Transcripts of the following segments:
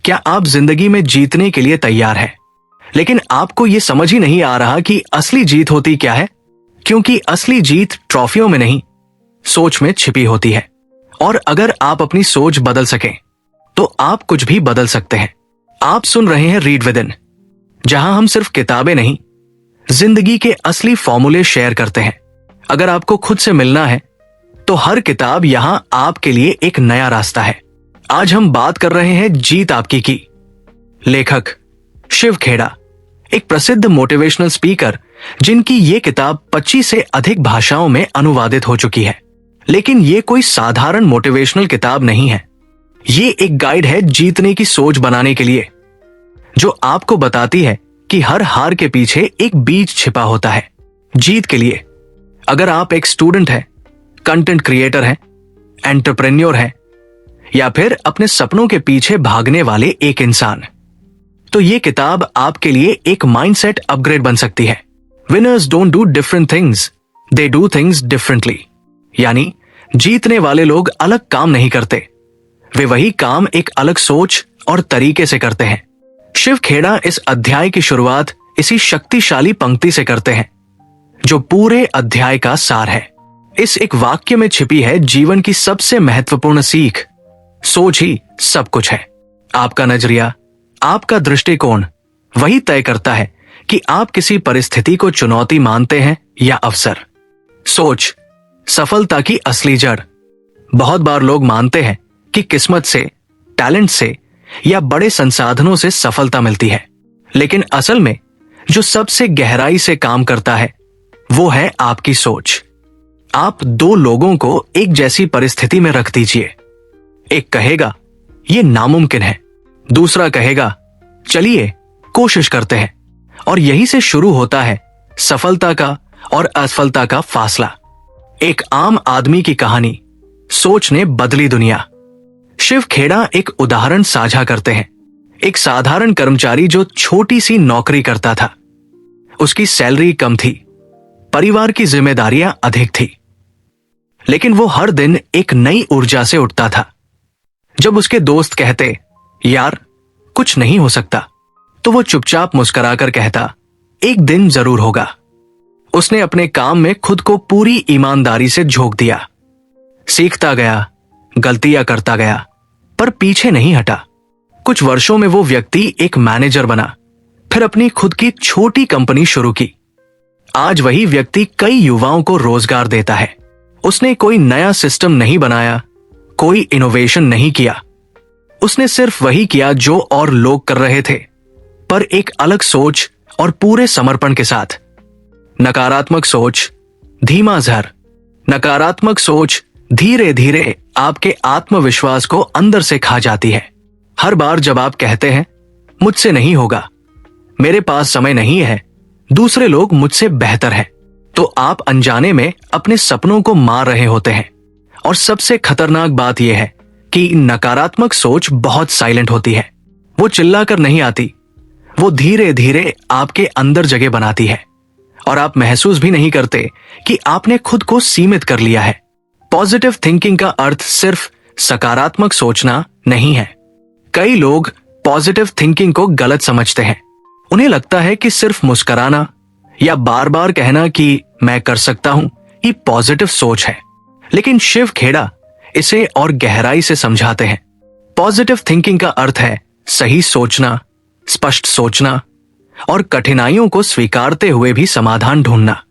क्या आप जिंदगी में जीतने के लिए तैयार हैं? लेकिन आपको ये समझ ही नहीं आ रहा कि असली जीत होती क्या है, क्योंकि असली जीत ट्रॉफियों में नहीं, सोच में छिपी होती है। और अगर आप अपनी सोच बदल सकें, तो आप कुछ भी बदल सकते हैं। आप सुन रहे हैं रीड विद इन, जहां हम सिर्फ किताबें नहीं, जिंदगी के असली फॉर्मूले शेयर करते हैं। अगर आपको खुद से मिलना है, तो हर किताब यहां आपके लिए एक नया रास्ता है। आज हम बात कर रहे हैं जीत आपकी की। लेखक शिव खेड़ा, एक प्रसिद्ध मोटिवेशनल स्पीकर, जिनकी ये किताब 25 से अधिक भाषाओं में अनुवादित हो चुकी है। लेकिन ये कोई साधारण मोटिवेशनल किताब नहीं है। ये एक गाइड है जीतने की सोच बनाने के लिए, जो आपको बताती है कि हर हार के पीछे एक बीज छिपा होता है जीत के लिए। अगर आप एक स्टूडेंट हैं, कंटेंट क्रिएटर हैं, एंटरप्रेन्योर हैं, या फिर अपने सपनों के पीछे भागने वाले एक इंसान, तो ये किताब आपके लिए एक माइंडसेट अपग्रेड बन सकती है। Winners don't do different things, they do things differently. यानी जीतने वाले लोग अलग काम नहीं करते, वे वही काम एक अलग सोच और तरीके से करते हैं। शिव खेड़ा इस अध्याय की शुरुआत इसी शक्तिशाली पंक्ति से करते हैं, जो पूरे अध्याय का सार है। इस एक वाक्य में छिपी है जीवन की सबसे महत्वपूर्ण सीख। सोच ही सब कुछ है। आपका नजरिया, आपका दृष्टिकोण वही तय करता है कि आप किसी परिस्थिति को चुनौती मानते हैं या अवसर। सोच सफलता की असली जड़। बहुत बार लोग मानते हैं कि किस्मत से, टैलेंट से या बड़े संसाधनों से सफलता मिलती है, लेकिन असल में जो सबसे गहराई से काम करता है, वो है आपकी सोच। आप दो लोगों को एक जैसी परिस्थिति में रख दीजिए। एक कहेगा ये नामुमकिन है, दूसरा कहेगा चलिए कोशिश करते हैं। और यही से शुरू होता है सफलता का और असफलता का फासला। एक आम आदमी की कहानी, सोच ने बदली दुनिया। शिव खेड़ा एक उदाहरण साझा करते हैं। एक साधारण कर्मचारी जो छोटी सी नौकरी करता था। उसकी सैलरी कम थी, परिवार की जिम्मेदारियां अधिक थी, लेकिन वो हर दिन एक नई ऊर्जा से उठता था। जब उसके दोस्त कहते यार कुछ नहीं हो सकता, तो वो चुपचाप मुस्कुराकर कहता एक दिन जरूर होगा। उसने अपने काम में खुद को पूरी ईमानदारी से झोंक दिया, सीखता गया, गलतियां करता गया, पर पीछे नहीं हटा। कुछ वर्षों में वो व्यक्ति एक मैनेजर बना, फिर अपनी खुद की छोटी कंपनी शुरू की। आज वही व्यक्ति कई युवाओं को रोजगार देता है। उसने कोई नया सिस्टम नहीं बनाया, कोई इनोवेशन नहीं किया। उसने सिर्फ वही किया जो और लोग कर रहे थे, पर एक अलग सोच और पूरे समर्पण के साथ। नकारात्मक सोच धीमा जहर। नकारात्मक सोच धीरे धीरे आपके आत्मविश्वास को अंदर से खा जाती है। हर बार जब आप कहते हैं मुझसे नहीं होगा, मेरे पास समय नहीं है, दूसरे लोग मुझसे बेहतर हैं, तो आप अनजाने में अपने सपनों को मार रहे होते हैं। और सबसे खतरनाक बात यह है कि नकारात्मक सोच बहुत साइलेंट होती है। वो चिल्लाकर नहीं आती, वो धीरे धीरे आपके अंदर जगह बनाती है, और आप महसूस भी नहीं करते कि आपने खुद को सीमित कर लिया है। पॉजिटिव थिंकिंग का अर्थ सिर्फ सकारात्मक सोचना नहीं है। कई लोग पॉजिटिव थिंकिंग को गलत समझते हैं। उन्हें लगता है कि सिर्फ मुस्कुराना या बार बार कहना कि मैं कर सकता हूं, ये पॉजिटिव सोच है। लेकिन शिव खेड़ा इसे और गहराई से समझाते हैं। पॉजिटिव थिंकिंग का अर्थ है सही सोचना, स्पष्ट सोचना और कठिनाइयों को स्वीकारते हुए भी समाधान ढूंढना।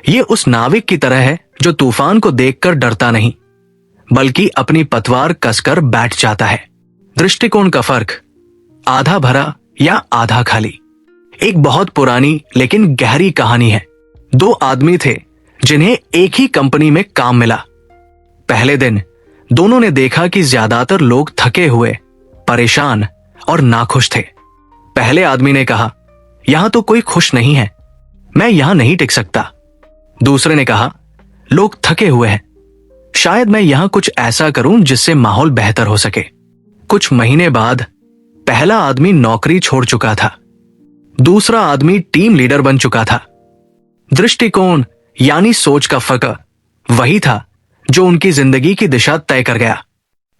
यह उस नाविक की तरह है जो तूफान को देखकर डरता नहीं, बल्कि अपनी पतवार कसकर बैठ जाता है। दृष्टिकोण का फर्क, आधा भरा या आधा खाली। एक बहुत पुरानी लेकिन गहरी कहानी है। दो आदमी थे जिन्हें एक ही कंपनी में काम मिला। पहले दिन दोनों ने देखा कि ज्यादातर लोग थके हुए, परेशान और नाखुश थे। पहले आदमी ने कहा यहां तो कोई खुश नहीं है, मैं यहां नहीं टिक सकता। दूसरे ने कहा लोग थके हुए हैं, शायद मैं यहां कुछ ऐसा करूं जिससे माहौल बेहतर हो सके। कुछ महीने बाद पहला आदमी नौकरी छोड़ चुका था, दूसरा आदमी टीम लीडर बन चुका था। दृष्टिकोण यानी सोच का फर्क वही था जो उनकी जिंदगी की दिशा तय कर गया।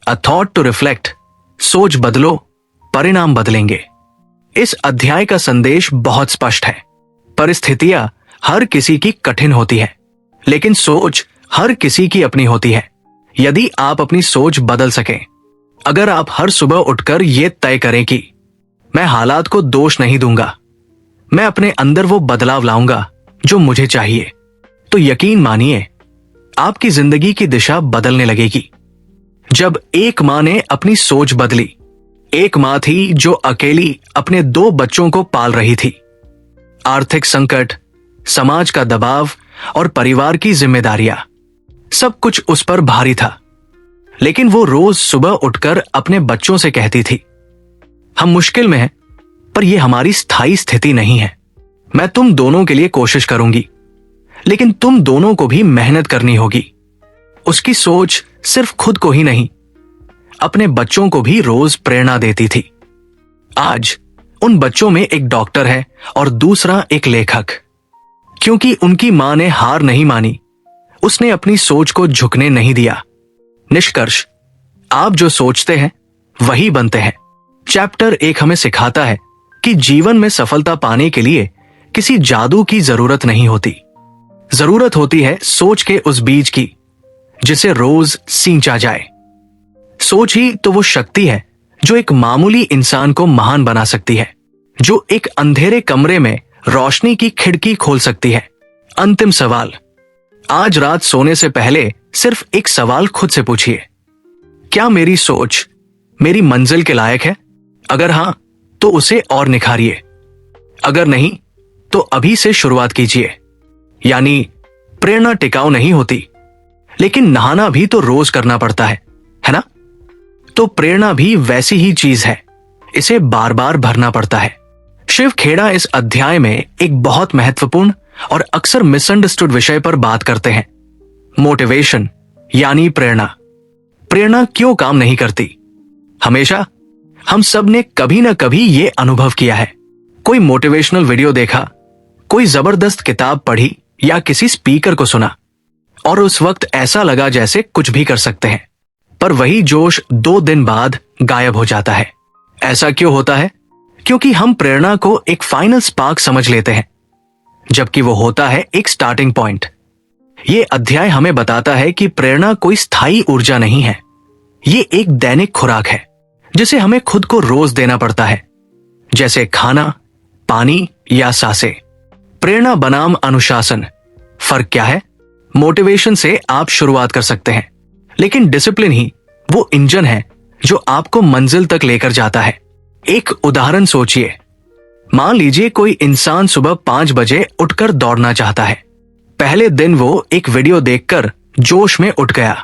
A thought to reflect. सोच बदलो, परिणाम बदलेंगे। इस अध्याय का संदेश बहुत स्पष्ट है। परिस्थितियां हर किसी की कठिन होती है, लेकिन सोच हर किसी की अपनी होती है। यदि आप अपनी सोच बदल सकें, अगर आप हर सुबह उठकर यह तय करें कि मैं हालात को दोष नहीं दूंगा, मैं अपने अंदर वो बदलाव लाऊंगा जो मुझे चाहिए, तो यकीन मानिए आपकी जिंदगी की दिशा बदलने लगेगी। जब एक मां ने अपनी सोच बदली, एक मां थी जो अकेली अपने 2 बच्चों को पाल रही थी। आर्थिक संकट, समाज का दबाव और परिवार की जिम्मेदारियां, सब कुछ उस पर भारी था। लेकिन वो रोज सुबह उठकर अपने बच्चों से कहती थी, हम मुश्किल में हैं, पर यह हमारी स्थायी स्थिति नहीं है। मैं तुम दोनों के लिए कोशिश करूंगी, लेकिन तुम दोनों को भी मेहनत करनी होगी। उसकी सोच सिर्फ खुद को ही नहीं, अपने बच्चों को भी रोज प्रेरणा देती थी। आज उन बच्चों में एक डॉक्टर है और दूसरा एक लेखक। क्योंकि उनकी मां ने हार नहीं मानी, उसने अपनी सोच को झुकने नहीं दिया। निष्कर्ष, आप जो सोचते हैं वही बनते हैं। चैप्टर 1 हमें सिखाता है कि जीवन में सफलता पाने के लिए किसी जादू की जरूरत नहीं होती। जरूरत होती है सोच के उस बीज की जिसे रोज सींचा जाए। सोच ही तो वो शक्ति है जो एक मामूली इंसान को महान बना सकती है, जो एक अंधेरे कमरे में रोशनी की खिड़की खोल सकती है। अंतिम सवाल, आज रात सोने से पहले सिर्फ एक सवाल खुद से पूछिए, क्या मेरी सोच मेरी मंजिल के लायक है? अगर हां, तो उसे और निखारिए। अगर नहीं, तो अभी से शुरुआत कीजिए। यानी प्रेरणा टिकाऊ नहीं होती, लेकिन नहाना भी तो रोज करना पड़ता है ना? तो प्रेरणा भी वैसी ही चीज है, इसे बार बार भरना पड़ता है। शिव खेड़ा इस अध्याय में एक बहुत महत्वपूर्ण और अक्सर मिसअंडरस्टूड विषय पर बात करते हैं, मोटिवेशन यानी प्रेरणा। प्रेरणा क्यों काम नहीं करती? हमेशा हम सब ने कभी ना कभी ये अनुभव किया है। कोई मोटिवेशनल वीडियो देखा, कोई जबरदस्त किताब पढ़ी या किसी स्पीकर को सुना, और उस वक्त ऐसा लगा जैसे कुछ भी कर सकते हैं, पर वही जोश 2 दिन बाद गायब हो जाता है। ऐसा क्यों होता है? क्योंकि हम प्रेरणा को एक फाइनल स्पार्क समझ लेते हैं, जबकि वो होता है एक स्टार्टिंग पॉइंट। ये अध्याय हमें बताता है कि प्रेरणा कोई स्थायी ऊर्जा नहीं है, ये एक दैनिक खुराक है जिसे हमें खुद को रोज देना पड़ता है, जैसे खाना, पानी या सांसें। प्रेरणा बनाम अनुशासन, फर्क क्या है? मोटिवेशन से आप शुरुआत कर सकते हैं, लेकिन डिसिप्लिन ही वो इंजन है जो आपको मंजिल तक लेकर जाता है। एक उदाहरण सोचिए, मान लीजिए कोई इंसान सुबह 5 बजे उठकर दौड़ना चाहता है। पहले दिन वो एक वीडियो देखकर जोश में उठ गया,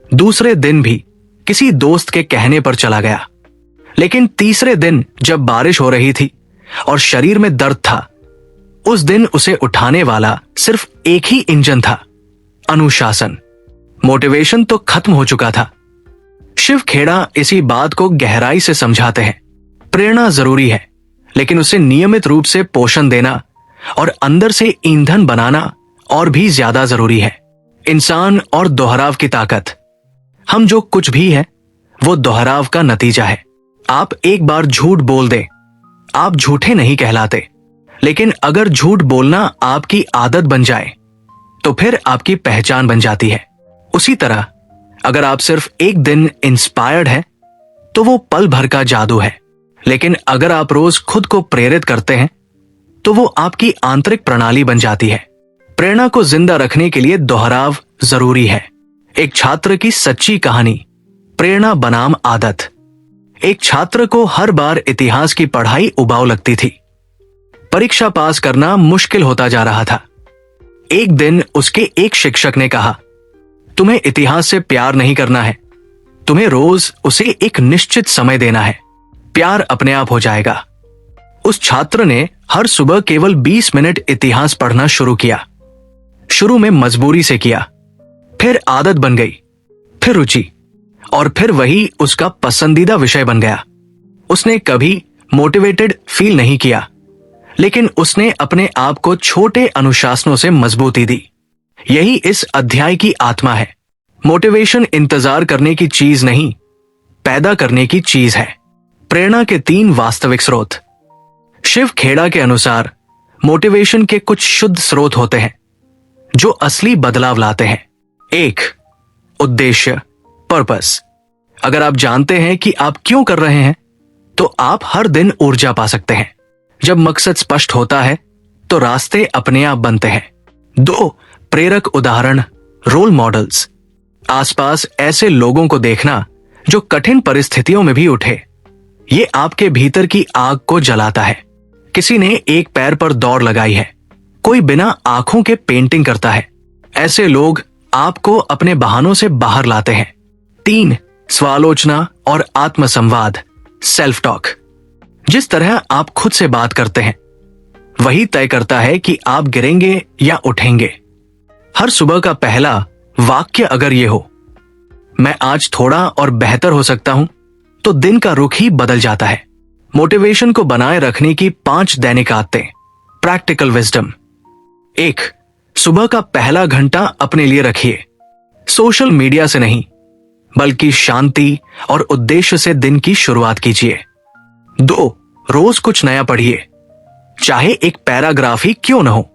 दूसरे दिन भी किसी दोस्त के कहने पर चला गया, लेकिन तीसरे दिन जब बारिश हो रही थी और शरीर में दर्द था, उस दिन उसे उठाने वाला सिर्फ एक ही इंजन था, अनुशासन। मोटिवेशन तो खत्म हो चुका था। शिव खेड़ा इसी बात को गहराई से समझाते हैं। प्रेरणा जरूरी है, लेकिन उसे नियमित रूप से पोषण देना और अंदर से ईंधन बनाना और भी ज्यादा जरूरी है। इंसान और दोहराव की ताकत, हम जो कुछ भी है वो दोहराव का नतीजा है। आप एक बार झूठ बोल दें, आप झूठे नहीं कहलाते, लेकिन अगर झूठ बोलना आपकी आदत बन जाए तो फिर आपकी पहचान बन जाती है। उसी तरह अगर आप सिर्फ एक दिन इंस्पायर्ड है तो वो पल भर का जादू है, लेकिन अगर आप रोज खुद को प्रेरित करते हैं तो वो आपकी आंतरिक प्रणाली बन जाती है। प्रेरणा को जिंदा रखने के लिए दोहराव जरूरी है। एक छात्र की सच्ची कहानी, प्रेरणा बनाम आदत। एक छात्र को हर बार इतिहास की पढ़ाई उबाऊ लगती थी। परीक्षा पास करना मुश्किल होता जा रहा था। एक दिन उसके एक शिक्षक ने कहा, तुम्हें इतिहास से प्यार नहीं करना है, तुम्हें रोज उसे एक निश्चित समय देना है, प्यार अपने आप हो जाएगा। उस छात्र ने हर सुबह केवल 20 मिनट इतिहास पढ़ना शुरू किया। शुरू में मजबूरी से किया, फिर आदत बन गई, फिर रुचि, और फिर वही उसका पसंदीदा विषय बन गया। उसने कभी मोटिवेटेड फील नहीं किया, लेकिन उसने अपने आप को छोटे अनुशासनों से मजबूती दी। यही इस अध्याय की आत्मा है। मोटिवेशन इंतजार करने की चीज नहीं, पैदा करने की चीज है। प्रेरणा के 3 वास्तविक स्रोत। शिव खेड़ा के अनुसार मोटिवेशन के कुछ शुद्ध स्रोत होते हैं जो असली बदलाव लाते हैं। 1. उद्देश्य, पर्पस। अगर आप जानते हैं कि आप क्यों कर रहे हैं तो आप हर दिन ऊर्जा पा सकते हैं। जब मकसद स्पष्ट होता है तो रास्ते अपने आप बनते हैं। 2. प्रेरक उदाहरण, रोल मॉडल्स। आसपास ऐसे लोगों को देखना जो कठिन परिस्थितियों में भी उठे, ये आपके भीतर की आग को जलाता है। किसी ने एक पैर पर दौड़ लगाई है, कोई बिना आंखों के पेंटिंग करता है। ऐसे लोग आपको अपने बहानों से बाहर लाते हैं। 3. स्वालोचना और आत्मसंवाद, सेल्फ टॉक। जिस तरह आप खुद से बात करते हैं वही तय करता है कि आप गिरेंगे या उठेंगे। हर सुबह का पहला वाक्य अगर ये हो, मैं आज थोड़ा और बेहतर हो सकता हूं, तो दिन का रुख ही बदल जाता है। मोटिवेशन को बनाए रखने की 5 दैनिक आदतें, प्रैक्टिकल विजडम। 1. सुबह का पहला घंटा अपने लिए रखिए। सोशल मीडिया से नहीं बल्कि शांति और उद्देश्य से दिन की शुरुआत कीजिए। 2. रोज कुछ नया पढ़िए, चाहे एक पैराग्राफ ही क्यों न हो।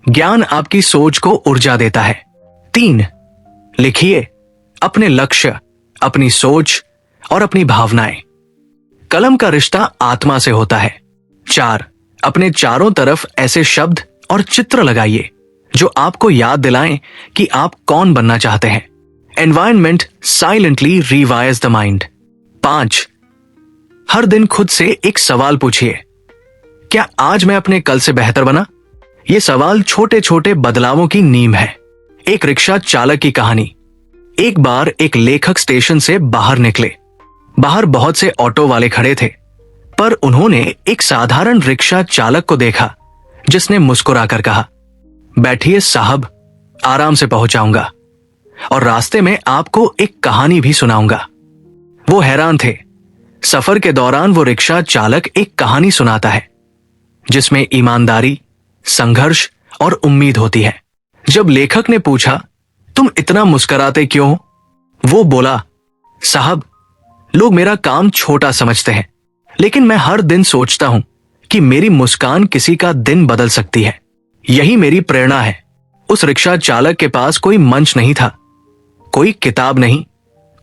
ज्ञान आपकी सोच को ऊर्जा देता है। 3. लिखिए अपने लक्ष्य, अपनी सोच और अपनी भावनाएं। कलम का रिश्ता आत्मा से होता है। 4. अपने चारों तरफ ऐसे शब्द और चित्र लगाइए जो आपको याद दिलाएं कि आप कौन बनना चाहते हैं। Environment silently rewires the mind. 5. हर दिन खुद से एक सवाल पूछिए, क्या आज मैं अपने कल से बेहतर बना? यह सवाल छोटे छोटे बदलावों की नींव है। एक रिक्शा चालक की कहानी। एक बार एक लेखक स्टेशन से बाहर निकले। बाहर बहुत से ऑटो वाले खड़े थे, पर उन्होंने एक साधारण रिक्शा चालक को देखा जिसने मुस्कुराकर कहा, बैठिए साहब, आराम से पहुंचाऊंगा और रास्ते में आपको एक कहानी भी सुनाऊंगा। वो हैरान थे। सफर के दौरान वो रिक्शा चालक एक कहानी सुनाता है जिसमें ईमानदारी, संघर्ष और उम्मीद होती है। जब लेखक ने पूछा, तुम इतना मुस्कुराते क्यों हो? वो बोला, साहब, लोग मेरा काम छोटा समझते हैं, लेकिन मैं हर दिन सोचता हूं कि मेरी मुस्कान किसी का दिन बदल सकती है। यही मेरी प्रेरणा है। उस रिक्शा चालक के पास कोई मंच नहीं था, कोई किताब नहीं,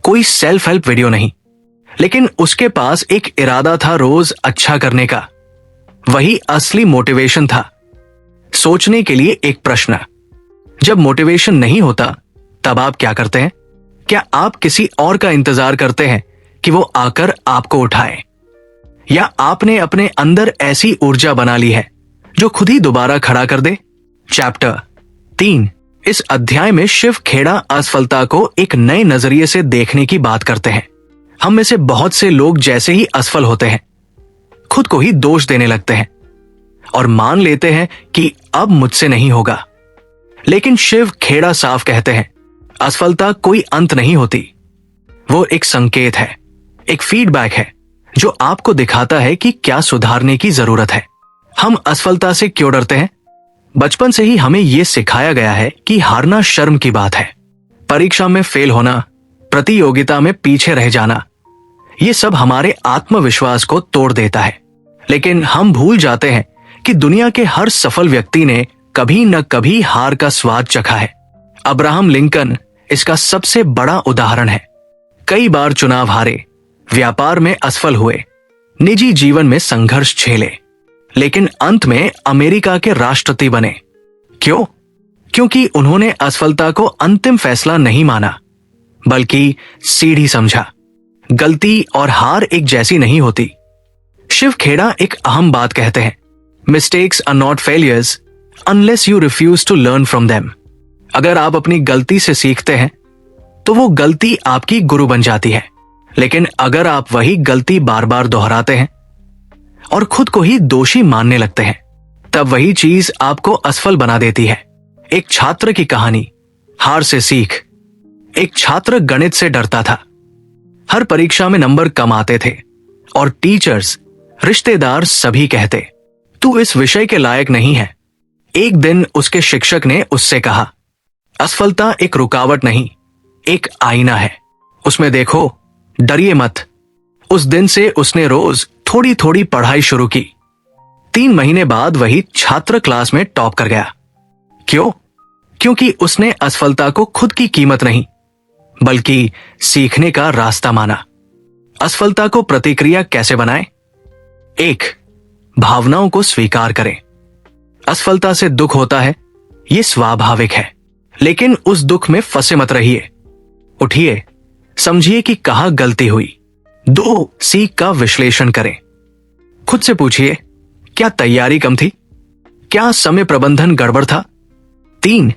कोई सेल्फ हेल्प वीडियो नहीं, लेकिन उसके पास एक इरादा था रोज अच्छा करने का। वही असली मोटिवेशन था। सोचने के लिए एक प्रश्न, जब मोटिवेशन नहीं होता तब आप क्या करते हैं? क्या आप किसी और का इंतजार करते हैं कि वो आकर आपको उठाए, या आपने अपने अंदर ऐसी ऊर्जा बना ली है जो खुद ही दोबारा खड़ा कर दे? चैप्टर 3। इस अध्याय में शिव खेड़ा असफलता को एक नए नजरिए से देखने की बात करते हैं। हम में से बहुत से लोग जैसे ही असफल होते हैं खुद को ही दोष देने लगते हैं और मान लेते हैं कि अब मुझसे नहीं होगा। लेकिन शिव खेड़ा साफ कहते हैं, असफलता कोई अंत नहीं होती, वो एक संकेत है, एक फीडबैक है जो आपको दिखाता है कि क्या सुधारने की जरूरत है। हम असफलता से क्यों डरते हैं? बचपन से ही हमें यह सिखाया गया है कि हारना शर्म की बात है। परीक्षा में फेल होना, प्रतियोगिता में पीछे रह जाना, ये सब हमारे आत्मविश्वास को तोड़ देता है। लेकिन हम भूल जाते हैं कि दुनिया के हर सफल व्यक्ति ने कभी न कभी हार का स्वाद चखा है। अब्राहम लिंकन इसका सबसे बड़ा उदाहरण है। कई बार चुनाव हारे, व्यापार में असफल हुए, निजी जीवन में संघर्ष झेले, लेकिन अंत में अमेरिका के राष्ट्रपति बने। क्यों? क्योंकि उन्होंने असफलता को अंतिम फैसला नहीं माना, बल्कि सीढ़ी समझा। गलती और हार एक जैसी नहीं होती। शिव खेड़ा एक अहम बात कहते हैं, mistakes are not failures unless you refuse to learn from them. अगर आप अपनी गलती से सीखते हैं तो वो गलती आपकी गुरु बन जाती है। लेकिन अगर आप वही गलती बार बार दोहराते हैं और खुद को ही दोषी मानने लगते हैं, तब वही चीज आपको असफल बना देती है। एक छात्र की कहानी, हार से सीख। एक छात्र गणित से डरता था। हर परीक्षा में नंबर कम आते थे और टीचर्स, रिश्तेदार सभी कहते, तू इस विषय के लायक नहीं है। एक दिन उसके शिक्षक ने उससे कहा, असफलता एक रुकावट नहीं, एक आईना है, उसमें देखो, डरिए मत। उस दिन से उसने रोज थोड़ी थोड़ी पढ़ाई शुरू की। 3 महीने बाद वही छात्र क्लास में टॉप कर गया। क्यों? क्योंकि उसने असफलता को खुद की कीमत नहीं बल्कि सीखने का रास्ता माना। असफलता को प्रतिक्रिया कैसे बनाएं? 1. भावनाओं को स्वीकार करें। असफलता से दुख होता है, यह स्वाभाविक है, लेकिन उस दुख में फंसे मत रहिए। उठिए, समझिए कि कहां गलती हुई। 2. सीख का विश्लेषण करें। खुद से पूछिए, क्या तैयारी कम थी? क्या समय प्रबंधन गड़बड़ था? 3.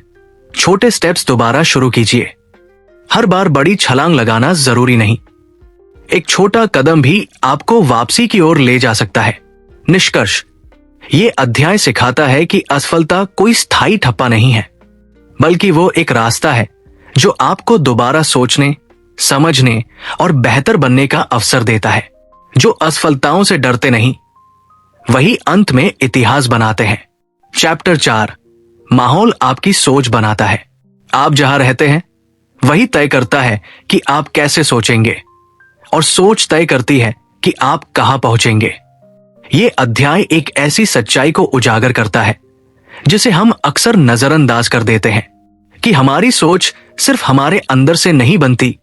छोटे स्टेप्स दोबारा शुरू कीजिए। हर बार बड़ी छलांग लगाना जरूरी नहीं। एक छोटा कदम भी आपको वापसी की ओर ले जा सकता है। निष्कर्ष, यह अध्याय सिखाता है कि असफलता कोई स्थायी ठप्पा नहीं है, बल्कि वो एक रास्ता है जो आपको दोबारा सोचने, समझने और बेहतर बनने का अवसर देता है। जो असफलताओं से डरते नहीं, वही अंत में इतिहास बनाते हैं। चैप्टर 4, माहौल आपकी सोच बनाता है। आप जहां रहते हैं वही तय करता है कि आप कैसे सोचेंगे, और सोच तय करती है कि आप कहां पहुंचेंगे। यह अध्याय एक ऐसी सच्चाई को उजागर करता है जिसे हम अक्सर नजरअंदाज कर देते हैं, कि हमारी सोच सिर्फ हमारे अंदर से नहीं बनती,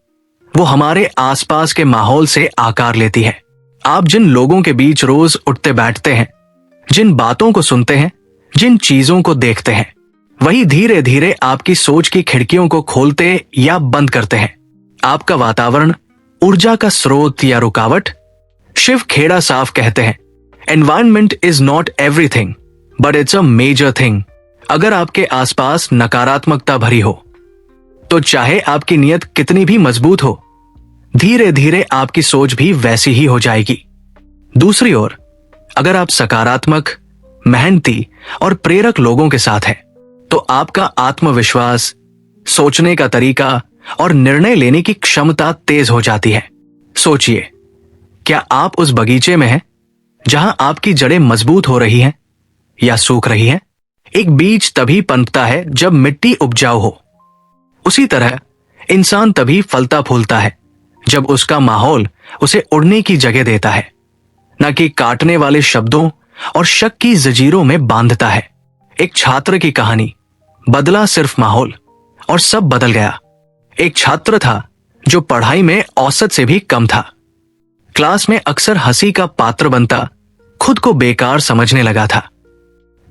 वो हमारे आसपास के माहौल से आकार लेती है। आप जिन लोगों के बीच रोज उठते बैठते हैं, जिन बातों को सुनते हैं, जिन चीजों को देखते हैं, वही धीरे धीरे आपकी सोच की खिड़कियों को खोलते या बंद करते हैं। आपका वातावरण ऊर्जा का स्रोत या रुकावट? शिव खेड़ा साफ कहते हैं, environment is not everything but it's a major thing. अगर आपके आसपास नकारात्मकता भरी हो, तो चाहे आपकी नीयत कितनी भी मजबूत हो, धीरे धीरे आपकी सोच भी वैसी ही हो जाएगी। दूसरी ओर, अगर आप सकारात्मक, मेहनती और प्रेरक लोगों के साथ हैं, तो आपका आत्मविश्वास, सोचने का तरीका और निर्णय लेने की क्षमता तेज हो जाती है। सोचिए, क्या आप उस बगीचे में हैं जहां आपकी जड़ें मजबूत हो रही हैं या सूख रही हैं? एक बीज तभी पनपता है जब मिट्टी उपजाऊ हो। उसी तरह इंसान तभी फलता फूलता है जब उसका माहौल उसे उड़ने की जगह देता है, न कि काटने वाले शब्दों और शक की जंजीरों में बांधता है। एक छात्र की कहानी, बदला सिर्फ माहौल और सब बदल गया। एक छात्र था जो पढ़ाई में औसत से भी कम था। क्लास में अक्सर हंसी का पात्र बनता, खुद को बेकार समझने लगा था।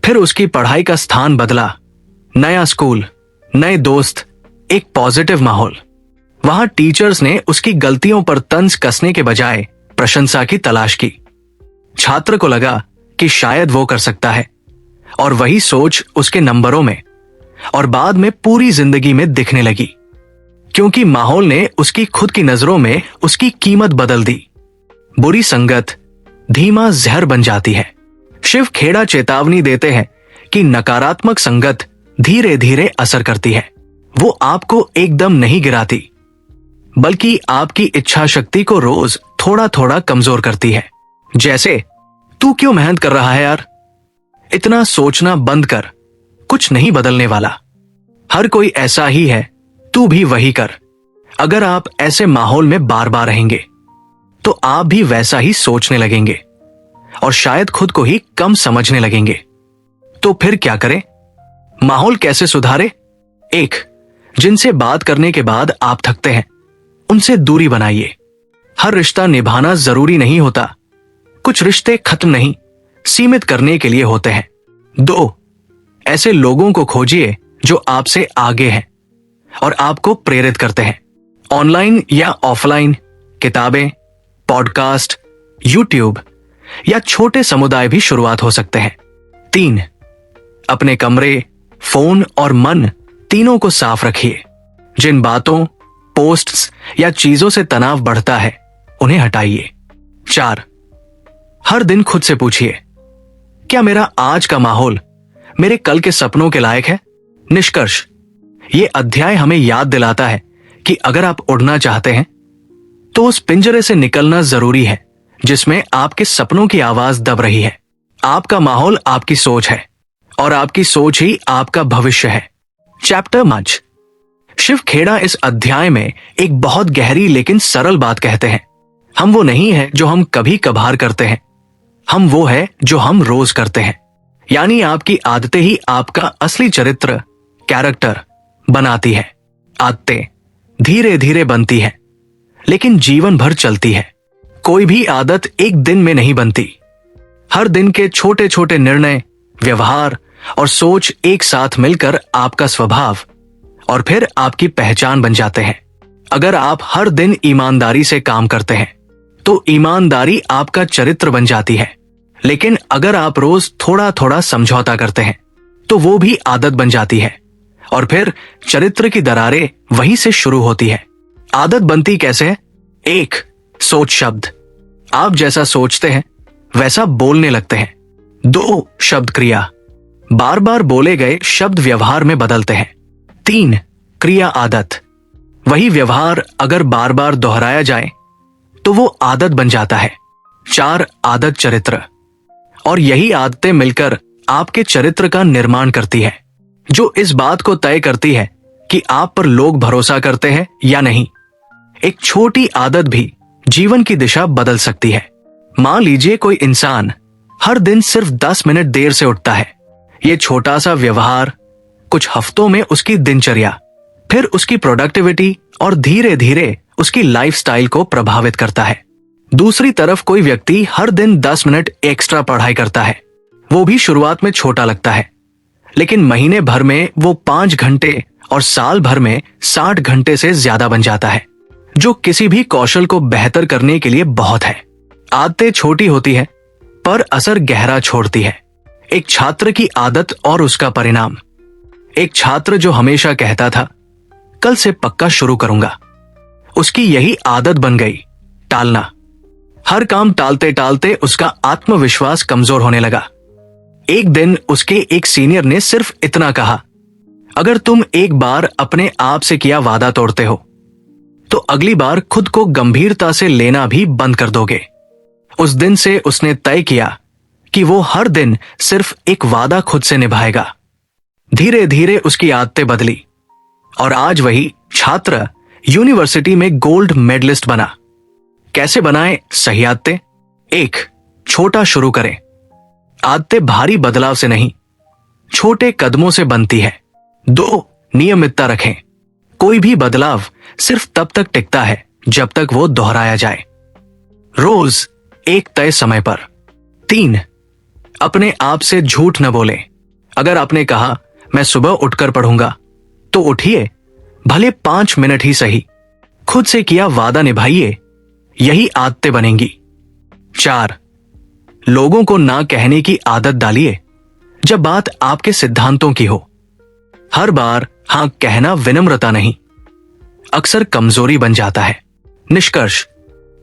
फिर उसकी पढ़ाई का स्थान बदला, नया स्कूल, नए दोस्त, एक पॉजिटिव माहौल। वहां टीचर्स ने उसकी गलतियों पर तंज कसने के बजाय प्रशंसा की तलाश की। छात्र को लगा कि शायद वो कर सकता है, और वही सोच उसके नंबरों में और बाद में पूरी जिंदगी में दिखने लगी, क्योंकि माहौल ने उसकी खुद की नजरों में उसकी कीमत बदल दी। बुरी संगत धीमा जहर बन जाती है। शिव खेड़ा चेतावनी देते हैं कि नकारात्मक संगत धीरे धीरे असर करती है। वो आपको एकदम नहीं गिराती, बल्कि आपकी इच्छा शक्ति को रोज थोड़ा थोड़ा कमजोर करती है। जैसे, तू क्यों मेहनत कर रहा है यार? इतना सोचना बंद कर, कुछ नहीं बदलने वाला। हर कोई ऐसा ही है, तू भी वही कर। अगर आप ऐसे माहौल में बार बार रहेंगे, तो आप भी वैसा ही सोचने लगेंगे और शायद खुद को ही कम समझने लगेंगे। तो फिर क्या करें? माहौल कैसे सुधारे? 1. जिनसे बात करने के बाद आप थकते हैं, उनसे दूरी बनाइए। हर रिश्ता निभाना जरूरी नहीं होता। कुछ रिश्ते खत्म नहीं, सीमित करने के लिए होते हैं। 2. ऐसे लोगों को खोजिए जो आपसे आगे हैं और आपको प्रेरित करते हैं। ऑनलाइन या ऑफलाइन, किताबें, पॉडकास्ट, यूट्यूब या छोटे समुदाय भी शुरुआत हो सकते हैं। 3. अपने कमरे, फोन और मन तीनों को साफ रखिए। जिन बातों, पोस्ट्स या चीजों से तनाव बढ़ता है, उन्हें हटाइए। 4. हर दिन खुद से पूछिए, क्या मेरा आज का माहौल मेरे कल के सपनों के लायक है? निष्कर्ष, यह अध्याय हमें याद दिलाता है कि अगर आप उड़ना चाहते हैं, तो उस पिंजरे से निकलना जरूरी है जिसमें आपके सपनों की आवाज दब रही है। आपका माहौल आपकी सोच है, और आपकी सोच ही आपका भविष्य है। चैप्टर 5। शिव खेड़ा इस अध्याय में एक बहुत गहरी लेकिन सरल बात कहते हैं, हम वो नहीं है जो हम कभी कभार करते हैं, हम वो है जो हम रोज करते हैं। यानी आपकी आदतें ही आपका असली चरित्र, कैरेक्टर बनाती है। आदतें धीरे धीरे बनती है, लेकिन जीवन भर चलती है। कोई भी आदत एक दिन में नहीं बनती। हर दिन के छोटे छोटे निर्णय, व्यवहार और सोच एक साथ मिलकर आपका स्वभाव और फिर आपकी पहचान बन जाते हैं। अगर आप हर दिन ईमानदारी से काम करते हैं तो ईमानदारी आपका चरित्र बन जाती है। लेकिन अगर आप रोज थोड़ा थोड़ा समझौता करते हैं तो वो भी आदत बन जाती है और फिर चरित्र की दरारें वहीं से शुरू होती है। आदत बनती कैसे है? 1. सोच शब्द। आप जैसा सोचते हैं वैसा बोलने लगते हैं। 2. शब्द क्रिया। बार बार बोले गए शब्द व्यवहार में बदलते हैं। 3. क्रिया आदत। वही व्यवहार अगर बार बार दोहराया जाए तो वो आदत बन जाता है। 4. आदत चरित्र। और यही आदतें मिलकर आपके चरित्र का निर्माण करती है, जो इस बात को तय करती है कि आप पर लोग भरोसा करते हैं या नहीं। एक छोटी आदत भी जीवन की दिशा बदल सकती है। मान लीजिए कोई इंसान हर दिन सिर्फ 10 मिनट देर से उठता है। ये छोटा सा व्यवहार कुछ हफ्तों में उसकी दिनचर्या, फिर उसकी प्रोडक्टिविटी और धीरे धीरे उसकी लाइफस्टाइल को प्रभावित करता है। दूसरी तरफ कोई व्यक्ति हर दिन 10 मिनट एक्स्ट्रा पढ़ाई करता है। वो भी शुरुआत में छोटा लगता है, लेकिन महीने भर में वो 5 घंटे और साल भर में 60 घंटे से ज्यादा बन जाता है, जो किसी भी कौशल को बेहतर करने के लिए बहुत है। आदतें छोटी होती है पर असर गहरा छोड़ती है। एक छात्र की आदत और उसका परिणाम। एक छात्र जो हमेशा कहता था कल से पक्का शुरू करूंगा, उसकी यही आदत बन गई, टालना। हर काम टालते टालते उसका आत्मविश्वास कमजोर होने लगा। एक दिन उसके एक सीनियर ने सिर्फ इतना कहा, अगर तुम एक बार अपने आप से किया वादा तोड़ते हो तो अगली बार खुद को गंभीरता से लेना भी बंद कर दोगे। उस दिन से उसने तय किया कि वो हर दिन सिर्फ एक वादा खुद से निभाएगा। धीरे धीरे उसकी आदतें बदली और आज वही छात्र यूनिवर्सिटी में गोल्ड मेडलिस्ट बना। कैसे बनाए सही आदतें? 1. छोटा शुरू करें। आदतें भारी बदलाव से नहीं, छोटे कदमों से बनती है। 2. नियमितता रखें। कोई भी बदलाव सिर्फ तब तक टिकता है जब तक वो दोहराया जाए, रोज एक तय समय पर। 3. अपने आप से झूठ न बोले। अगर आपने कहा मैं सुबह उठकर पढ़ूंगा तो उठिए, भले 5 मिनट ही सही। खुद से किया वादा निभाइए, यही आदतें बनेंगी। 4. लोगों को ना कहने की आदत डालिए जब बात आपके सिद्धांतों की हो। हर बार हां कहना विनम्रता नहीं, अक्सर कमजोरी बन जाता है। निष्कर्ष,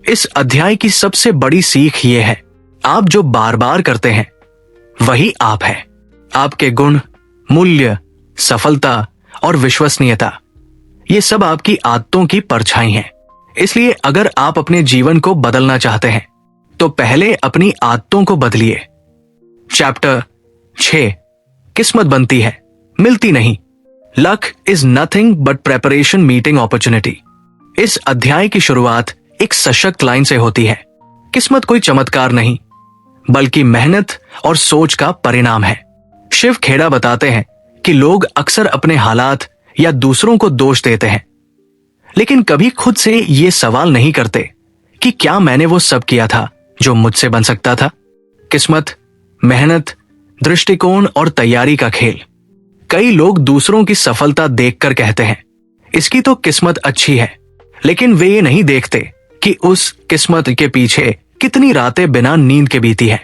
इस अध्याय की सबसे बड़ी सीख यह है, आप जो बार बार करते हैं वही आप है। आपके गुण, मूल्य, सफलता और विश्वसनीयता, ये सब आपकी आदतों की परछाई हैं। इसलिए अगर आप अपने जीवन को बदलना चाहते हैं तो पहले अपनी आदतों को बदलिए। चैप्टर 6, किस्मत बनती है, मिलती नहीं। Luck is nothing but preparation meeting opportunity. इस अध्याय की शुरुआत एक सशक्त लाइन से होती है, किस्मत कोई चमत्कार नहीं बल्कि मेहनत और सोच का परिणाम है। शिव खेड़ा बताते हैं कि लोग अक्सर अपने हालात या दूसरों को दोष देते हैं, लेकिन कभी खुद से ये सवाल नहीं करते कि क्या मैंने वो सब किया था जो मुझसे बन सकता था। किस्मत, मेहनत, दृष्टिकोण और तैयारी का खेल। कई लोग दूसरों की सफलता देखकर कहते हैं इसकी तो किस्मत अच्छी है, लेकिन वे ये नहीं देखते कि उस किस्मत के पीछे कितनी रातें बिना नींद के बीती है,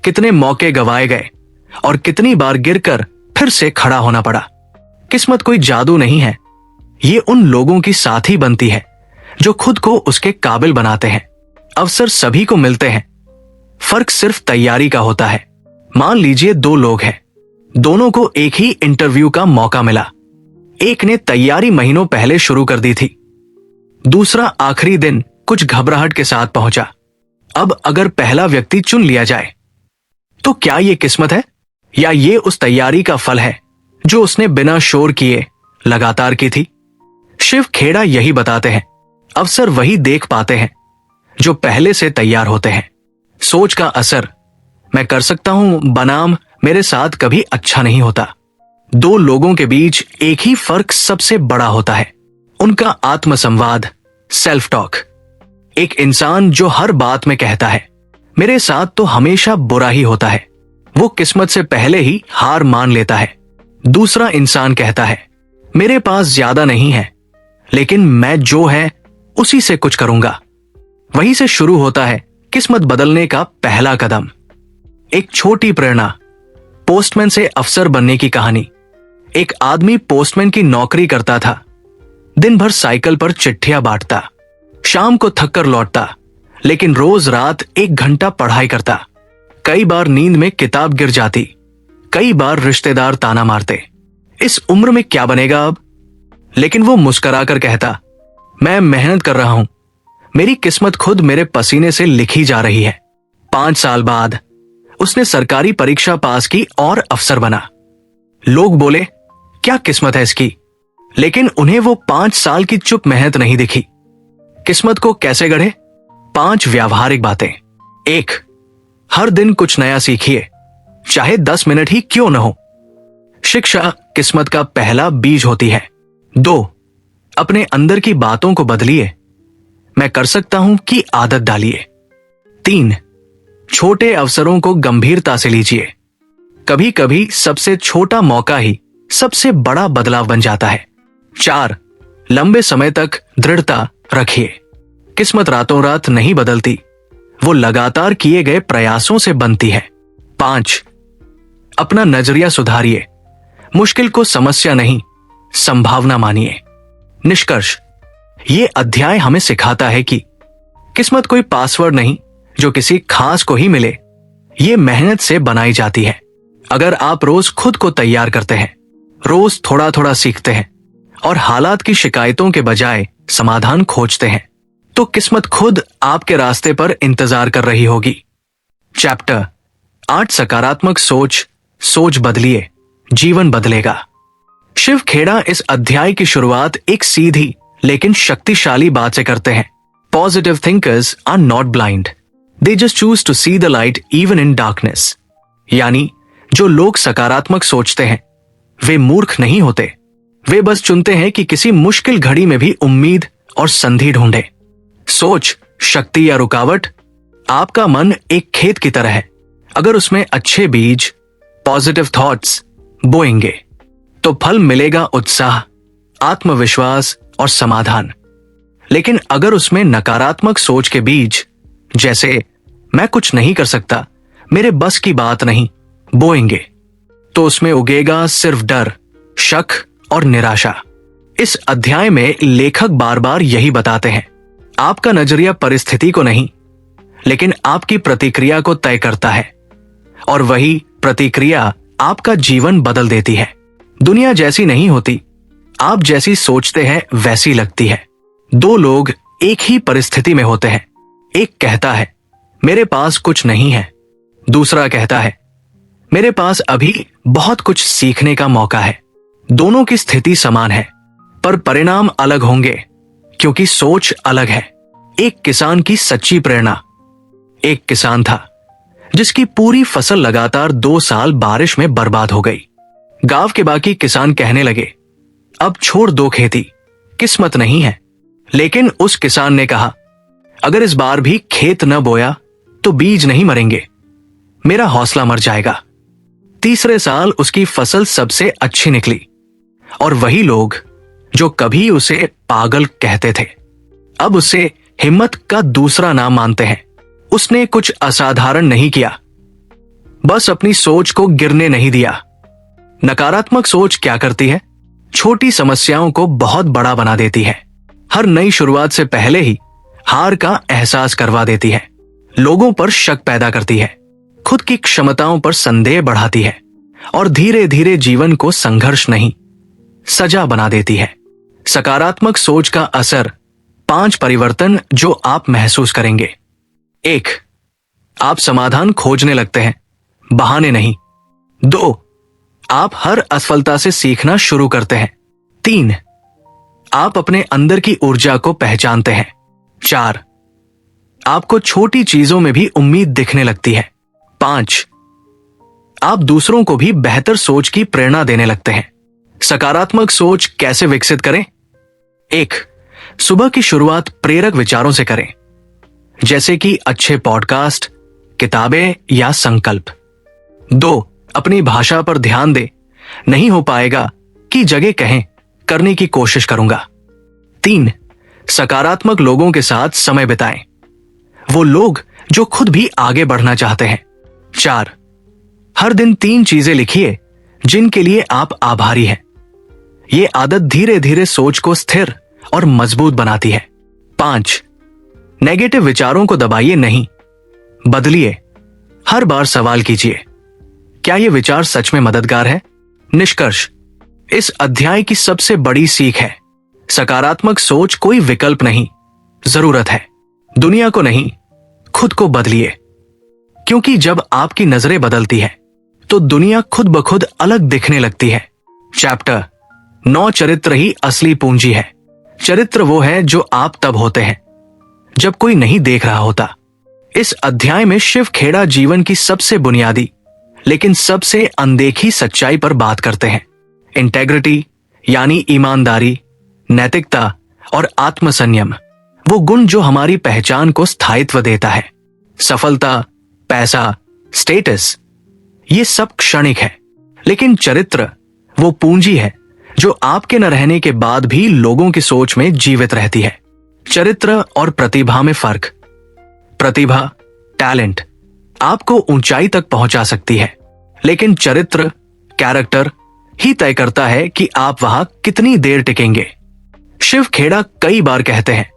कितने मौके गंवाए गए और कितनी बार गिरकर फिर से खड़ा होना पड़ा। किस्मत कोई जादू नहीं है, ये उन लोगों की साथी बनती है जो खुद को उसके काबिल बनाते हैं। अवसर सभी को मिलते हैं, फर्क सिर्फ तैयारी का होता है। मान लीजिए 2 लोग हैं, दोनों को एक ही इंटरव्यू का मौका मिला। एक ने तैयारी महीनों पहले शुरू कर दी थी, दूसरा आखिरी दिन कुछ घबराहट के साथ पहुंचा। अब अगर पहला व्यक्ति चुन लिया जाए तो क्या यह किस्मत है या ये उस तैयारी का फल है जो उसने बिना शोर किए लगातार की थी? शिव खेड़ा यही बताते हैं, अवसर वही देख पाते हैं जो पहले से तैयार होते हैं। सोच का असर मैं कर सकता हूं बनाम मेरे साथ कभी अच्छा नहीं होता। दो लोगों के बीच एक ही फर्क सबसे बड़ा होता है, उनका आत्मसंवाद, सेल्फ टॉक। एक इंसान जो हर बात में कहता है मेरे साथ तो हमेशा बुरा ही होता है, वो किस्मत से पहले ही हार मान लेता है। दूसरा इंसान कहता है मेरे पास ज्यादा नहीं है, लेकिन मैं जो है उसी से कुछ करूंगा। वहीं से शुरू होता है किस्मत बदलने का पहला कदम। एक छोटी प्रेरणा, पोस्टमैन से अफसर बनने की कहानी। एक आदमी पोस्टमैन की नौकरी करता था। दिन भर साइकिल पर चिट्ठियां बांटता, शाम को थक कर लौटता, लेकिन रोज रात 1 घंटा पढ़ाई करता। कई बार नींद में किताब गिर जाती, कई बार रिश्तेदार ताना मारते, इस उम्र में क्या बनेगा अब? लेकिन वो मुस्कुराकर कहता मैं मेहनत कर रहा हूं, मेरी किस्मत खुद मेरे पसीने से लिखी जा रही है। 5 साल बाद उसने सरकारी परीक्षा पास की और अफसर बना। लोग बोले क्या किस्मत है इसकी, लेकिन उन्हें वो 5 साल की चुप मेहनत नहीं दिखी। किस्मत को कैसे गढ़े? 5 व्यावहारिक बातें। 1, हर दिन कुछ नया सीखिए, चाहे 10 मिनट ही क्यों न हो। शिक्षा किस्मत का पहला बीज होती है। 2, अपने अंदर की बातों को बदलिए, मैं कर सकता हूं की आदत डालिए। 3, छोटे अवसरों को गंभीरता से लीजिए, कभी कभी सबसे छोटा मौका ही सबसे बड़ा बदलाव बन जाता है। 4, लंबे समय तक दृढ़ता रखिए, किस्मत रातों रात नहीं बदलती, वो लगातार किए गए प्रयासों से बनती है। 5, अपना नजरिया सुधारिए, मुश्किल को समस्या नहीं संभावना मानिए। निष्कर्ष, ये अध्याय हमें सिखाता है कि किस्मत कोई पासवर्ड नहीं जो किसी खास को ही मिले, ये मेहनत से बनाई जाती है। अगर आप रोज खुद को तैयार करते हैं, रोज थोड़ा थोड़ा सीखते हैं और हालात की शिकायतों के बजाय समाधान खोजते हैं, तो किस्मत खुद आपके रास्ते पर इंतजार कर रही होगी। चैप्टर 8, सकारात्मक सोच, सोच बदलिए, जीवन बदलेगा। शिव खेड़ा इस अध्याय की शुरुआत एक सीधी लेकिन शक्तिशाली बात से करते हैं। Positive thinkers are not blind, they just choose to see the light even in darkness. यानी जो लोग सकारात्मक सोचते हैं वे मूर्ख नहीं होते, वे बस चुनते हैं कि किसी मुश्किल घड़ी में भी उम्मीद और संधि ढूंढे। सोच, शक्ति या रुकावट? आपका मन एक खेत की तरह है, अगर उसमें अच्छे बीज, पॉजिटिव थॉट्स बोएंगे तो फल मिलेगा, उत्साह, आत्मविश्वास और समाधान। लेकिन अगर उसमें नकारात्मक सोच के बीज, जैसे मैं कुछ नहीं कर सकता, मेरे बस की बात नहीं, बोएंगे तो उसमें उगेगा सिर्फ डर, शक और निराशा। इस अध्याय में लेखक बार बार यही बताते हैं, आपका नजरिया परिस्थिति को नहीं लेकिन आपकी प्रतिक्रिया को तय करता है, और वही प्रतिक्रिया आपका जीवन बदल देती है। दुनिया जैसी नहीं होती, आप जैसी सोचते हैं वैसी लगती है। 2 लोग एक ही परिस्थिति में होते हैं, एक कहता है मेरे पास कुछ नहीं है, दूसरा कहता है मेरे पास अभी बहुत कुछ सीखने का मौका है। दोनों की स्थिति समान है, पर परिणाम अलग होंगे क्योंकि सोच अलग है। एक किसान की सच्ची प्रेरणा। एक किसान था जिसकी पूरी फसल लगातार 2 साल बारिश में बर्बाद हो गई। गांव के बाकी किसान कहने लगे अब छोड़ दो खेती, किस्मत नहीं है। लेकिन उस किसान ने कहा अगर इस बार भी खेत न बोया तो बीज नहीं मरेंगे, मेरा हौसला मर जाएगा। तीसरे साल उसकी फसल सबसे अच्छी निकली, और वही लोग जो कभी उसे पागल कहते थे अब उसे हिम्मत का दूसरा नाम मानते हैं। उसने कुछ असाधारण नहीं किया, बस अपनी सोच को गिरने नहीं दिया। नकारात्मक सोच क्या करती है? छोटी समस्याओं को बहुत बड़ा बना देती है, हर नई शुरुआत से पहले ही हार का एहसास करवा देती है, लोगों पर शक पैदा करती है, खुद की क्षमताओं पर संदेह बढ़ाती है और धीरे धीरे जीवन को संघर्ष नहीं सजा बना देती है। सकारात्मक सोच का असर 5 परिवर्तन जो आप महसूस करेंगे। 1, आप समाधान खोजने लगते हैं, बहाने नहीं। 2, आप हर असफलता से सीखना शुरू करते हैं। 3, आप अपने अंदर की ऊर्जा को पहचानते हैं। 4, आपको छोटी चीजों में भी उम्मीद दिखने लगती है। 5, आप दूसरों को भी बेहतर सोच की प्रेरणा देने लगते हैं। सकारात्मक सोच कैसे विकसित करें? 1, सुबह की शुरुआत प्रेरक विचारों से करें, जैसे कि अच्छे पॉडकास्ट, किताबें या संकल्प। 2, अपनी भाषा पर ध्यान दें, नहीं हो पाएगा की जगह कहें करने की कोशिश करूंगा। 3, सकारात्मक लोगों के साथ समय बिताएं, वो लोग जो खुद भी आगे बढ़ना चाहते हैं। 4, हर दिन 3 चीजें लिखिए जिनके लिए आप आभारी हैं। ये आदत धीरे धीरे सोच को स्थिर और मजबूत बनाती है। 5, नेगेटिव विचारों को दबाइए नहीं, बदलिए। हर बार सवाल कीजिए, क्या यह विचार सच में मददगार है? निष्कर्ष, इस अध्याय की सबसे बड़ी सीख है, सकारात्मक सोच कोई विकल्प नहीं, जरूरत है। दुनिया को नहीं, खुद को बदलिए, क्योंकि जब आपकी नजरें बदलती है तो दुनिया खुद ब खुद अलग दिखने लगती है। चैप्टर 9, चरित्र ही असली पूंजी है। चरित्र वो है जो आप तब होते हैं जब कोई नहीं देख रहा होता। इस अध्याय में शिव खेड़ा जीवन की सबसे बुनियादी लेकिन सबसे अनदेखी सच्चाई पर बात करते हैं। इंटेग्रिटी यानी ईमानदारी, नैतिकता और आत्मसंयम, वो गुण जो हमारी पहचान को स्थायित्व देता है। सफलता, पैसा, स्टेटस, ये सब क्षणिक है, लेकिन चरित्र वो पूंजी है जो आपके न रहने के बाद भी लोगों की सोच में जीवित रहती है। चरित्र और प्रतिभा में फर्क। प्रतिभा, टैलेंट आपको ऊंचाई तक पहुंचा सकती है, लेकिन चरित्र, कैरेक्टर ही तय करता है कि आप वहां कितनी देर टिकेंगे। शिव खेड़ा कई बार कहते हैं,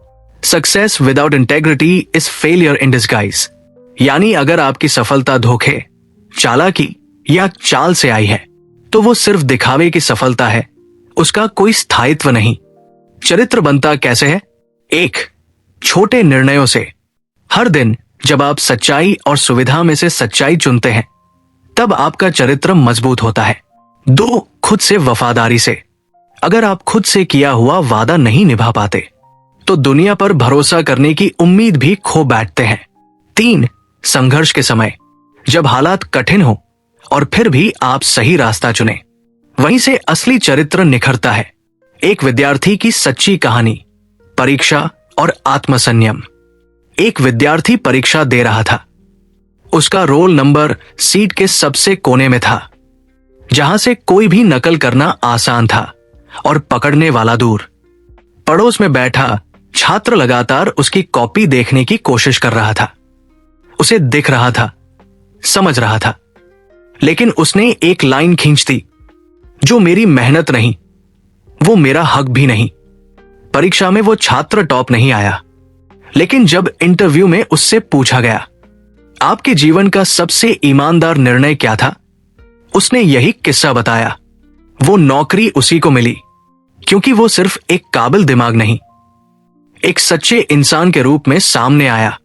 success without integrity is failure in disguise, यानी अगर आपकी सफलता धोखे, चालाकी या चाल से आई है तो वो सिर्फ दिखावे की सफलता है, उसका कोई स्थायित्व नहीं। चरित्र बनता कैसे है? 1, छोटे निर्णयों से। हर दिन जब आप सच्चाई और सुविधा में से सच्चाई चुनते हैं तब आपका चरित्र मजबूत होता है। 2, खुद से वफादारी से। अगर आप खुद से किया हुआ वादा नहीं निभा पाते तो दुनिया पर भरोसा करने की उम्मीद भी खो बैठते हैं। 3, संघर्ष के समय, जब हालात कठिन हो और फिर भी आप सही रास्ता चुने, वहीं से असली चरित्र निखरता है। एक विद्यार्थी की सच्ची कहानी, परीक्षा और आत्मसंयम। एक विद्यार्थी परीक्षा दे रहा था। उसका रोल नंबर सीट के सबसे कोने में था, जहां से कोई भी नकल करना आसान था और पकड़ने वाला दूर। पड़ोस में बैठा छात्र लगातार उसकी कॉपी देखने की कोशिश कर रहा था। उसे दिख रहा था, समझ रहा था, लेकिन उसने एक लाइन खींच दी, जो मेरी मेहनत नहीं, वो मेरा हक भी नहीं। परीक्षा में वो छात्र टॉप नहीं आया, लेकिन जब इंटरव्यू में उससे पूछा गया, आपके जीवन का सबसे ईमानदार निर्णय क्या था, उसने यही किस्सा बताया। वो नौकरी उसी को मिली क्योंकि वो सिर्फ एक काबिल दिमाग नहीं, एक सच्चे इंसान के रूप में सामने आया।